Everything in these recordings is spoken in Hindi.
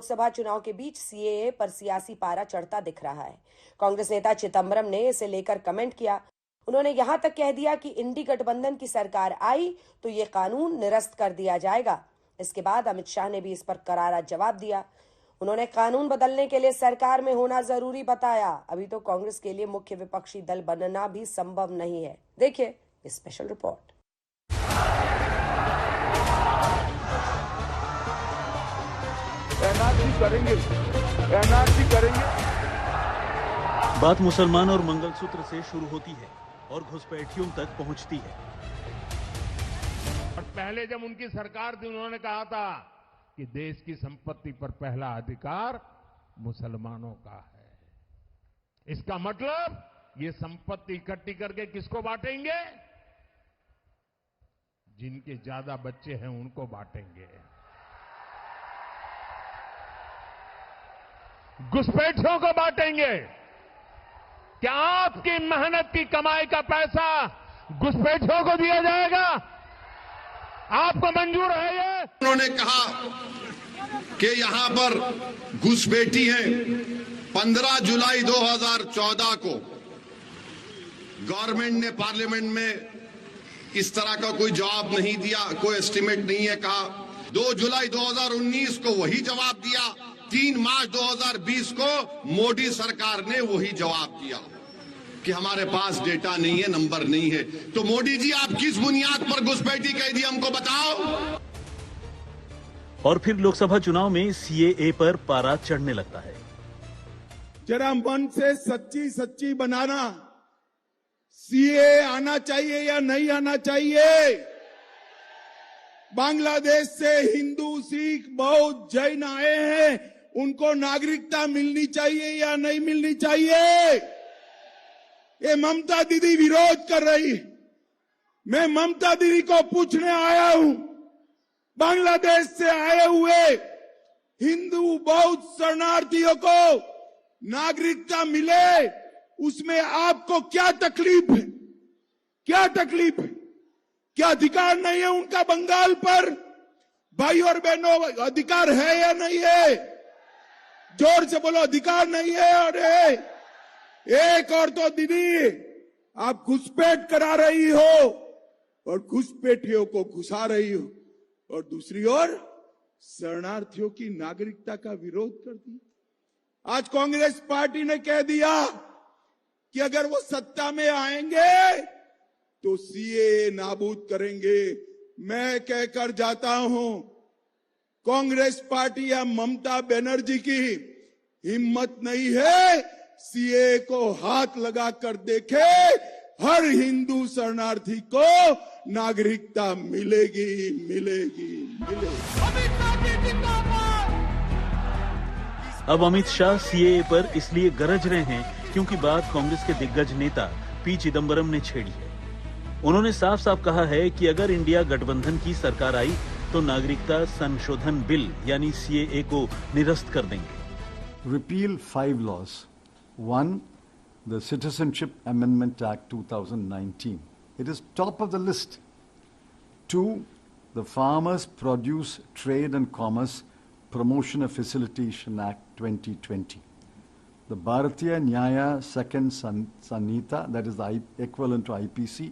लोकसभा चुनाव के बीच सीएए पर सियासी पारा चढ़ता दिख रहा है। कांग्रेस नेता चिदंबरम ने इसे लेकर कमेंट किया। उन्होंने यहां तक कह दिया कि इंडी गठबंधन की सरकार आई तो ये कानून निरस्त कर दिया जाएगा। इसके बाद अमित शाह ने भी इस पर करारा जवाब दिया। उन्होंने कानून बदलने के लिए सरकार में होना जरूरी बताया। अभी तो कांग्रेस के लिए मुख्य विपक्षी दल बनना भी संभव नहीं है। देखिए स्पेशल रिपोर्ट। एनआरसी करेंगे। बात मुसलमान और मंगलसूत्र से शुरू होती है और घुसपैठियों तक पहुंचती है। और पहले जब उनकी सरकार थी उन्होंने कहा था कि देश की संपत्ति पर पहला अधिकार मुसलमानों का है। इसका मतलब ये संपत्ति इकट्ठी करके किसको बांटेंगे? जिनके ज्यादा बच्चे हैं उनको बांटेंगे। घुसपैठियों को बांटेंगे। क्या आपकी मेहनत की कमाई का पैसा घुसपैठियों को दिया जाएगा? आपको मंजूर है ये? उन्होंने कहा कि यहां पर घुसपैठी है। 15 जुलाई 2014 को गवर्नमेंट ने पार्लियामेंट में इस तरह का कोई जवाब नहीं दिया, कोई एस्टीमेट नहीं है। कहा 2 जुलाई 2019 को वही जवाब दिया। 3 मार्च 2020 को मोदी सरकार ने वही जवाब दिया कि हमारे पास डेटा नहीं है, नंबर नहीं है। तो मोदी जी आप किस बुनियाद पर घुसपैठी कह दी हमको बताओ। और फिर लोकसभा चुनाव में सीएए पर पारा चढ़ने लगता है। जरा मन से सच्ची बनाना। सीएए आना चाहिए या नहीं आना चाहिए? बांग्लादेश से हिंदू, सिख, बौद्ध, जैन आए हैं, उनको नागरिकता मिलनी चाहिए या नहीं मिलनी चाहिए? ये ममता दीदी विरोध कर रही। मैं ममता दीदी को पूछने आया हूं, बांग्लादेश से आए हुए हिंदू, बौद्ध शरणार्थियों को नागरिकता मिले, उसमें आपको क्या तकलीफ है? क्या तकलीफ है? क्या अधिकार नहीं है उनका बंगाल पर? भाई और बहनों, अधिकार है या नहीं है? जोर से बोलो, अधिकार नहीं है। और एक और तो दीदी आप घुसपैठ करा रही हो और घुसपैठियों को घुसा रही हो, और दूसरी ओर शरणार्थियों की नागरिकता का विरोध करती। आज कांग्रेस पार्टी ने कह दिया कि अगर वो सत्ता में आएंगे तो सीएए नाबूद करेंगे। मैं कहकर जाता हूं, कांग्रेस पार्टी या ममता बनर्जी की हिम्मत नहीं है सीएए को हाथ लगाकर देखे। हर हिंदू शरणार्थी को नागरिकता मिलेगी, मिलेगी, मिलेगी। अब अमित शाह सीएए पर इसलिए गरज रहे हैं क्योंकि बात कांग्रेस के दिग्गज नेता पी चिदंबरम ने छेड़ी है। उन्होंने साफ साफ कहा है कि अगर इंडिया गठबंधन की सरकार आई तो नागरिकता संशोधन बिल यानी सीएए को निरस्त कर देंगे। Repeal 5 laws. 1, the Citizenship Amendment Act 2019. It is top of the list. 2, the Farmers Produce Trade and Commerce Promotion and Facilitation Act 2020. The Bharatiya Nyaya Second Sanhita, that is the equivalent to IPC,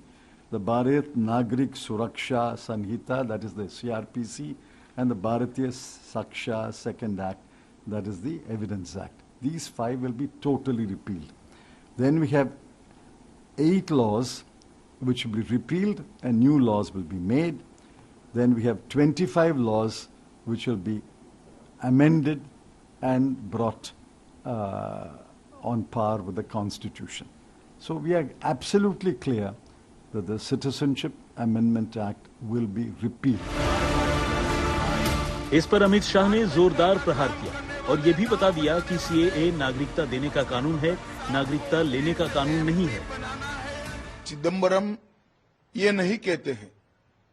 the Bharat Nagrik Suraksha Sanhita, that is the CRPC, and the Bharatiya Saksha Second Act, that is the Evidence Act. These 5 will be totally repealed. Then we have 8 laws which will be repealed and new laws will be made. Then we have 25 laws which will be amended and brought on par with the Constitution. So we are absolutely clear that the Citizenship Amendment Act will be repealed. इस पर अमित शाह ने जोरदार प्रहार किया और ये भी बता दिया कि सीएए नागरिकता देने का कानून है, नागरिकता लेने का कानून नहीं है। चिदंबरम ये नहीं कहते हैं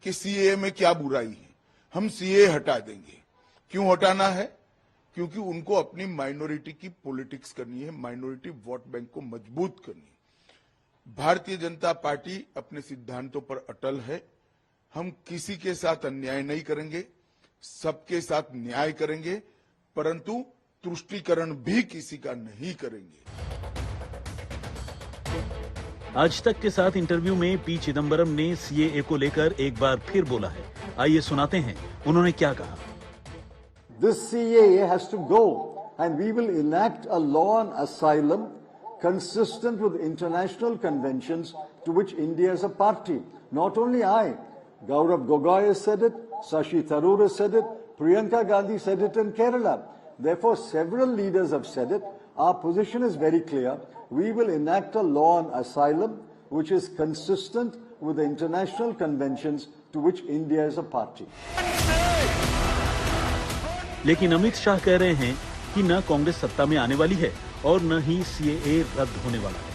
कि सीएए में क्या बुराई है, हम सीएए हटा देंगे। क्यों हटाना है? क्योंकि उनको अपनी माइनॉरिटी की पॉलिटिक्स करनी है, माइनॉरिटी वोट बैंक को मजबूत करनी है। भारतीय जनता पार्टी अपने सिद्धांतों पर अटल है। हम किसी के साथ अन्याय नहीं करेंगे, सबके साथ न्याय करेंगे। परंतु तुष्टीकरण भी किसी का नहीं करेंगे। आज तक के साथ इंटरव्यू में पी चिदम्बरम ने सीएए को लेकर एक बार फिर बोला है। आइए सुनाते हैं उन्होंने क्या कहा। This CAA has to go and we will enact a law on asylum consistent with international conventions to which India is a party. Not only I, Gaurav Gogoi has said it, Shashi Tharoor has said it, Priyanka Gandhi said it in Kerala. Therefore, several leaders have said it. Our position is very clear. We will enact a law on asylum which is consistent with the international conventions to which India is a party. लेकिन अमित शाह कह रहे हैं कि न कांग्रेस सत्ता में आने वाली है और न ही सीएए रद्द होने वाला है।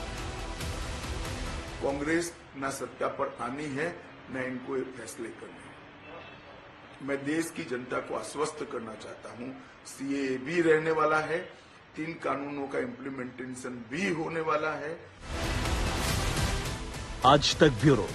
कांग्रेस न सत्ता पर आनी है न इनको ये फैसले करने हैं। मैं देश की जनता को आश्वस्त करना चाहता हूं, सीएए भी रहने वाला है, 3 कानूनों का इम्प्लीमेंटेशन भी होने वाला है। आज तक ब्यूरो।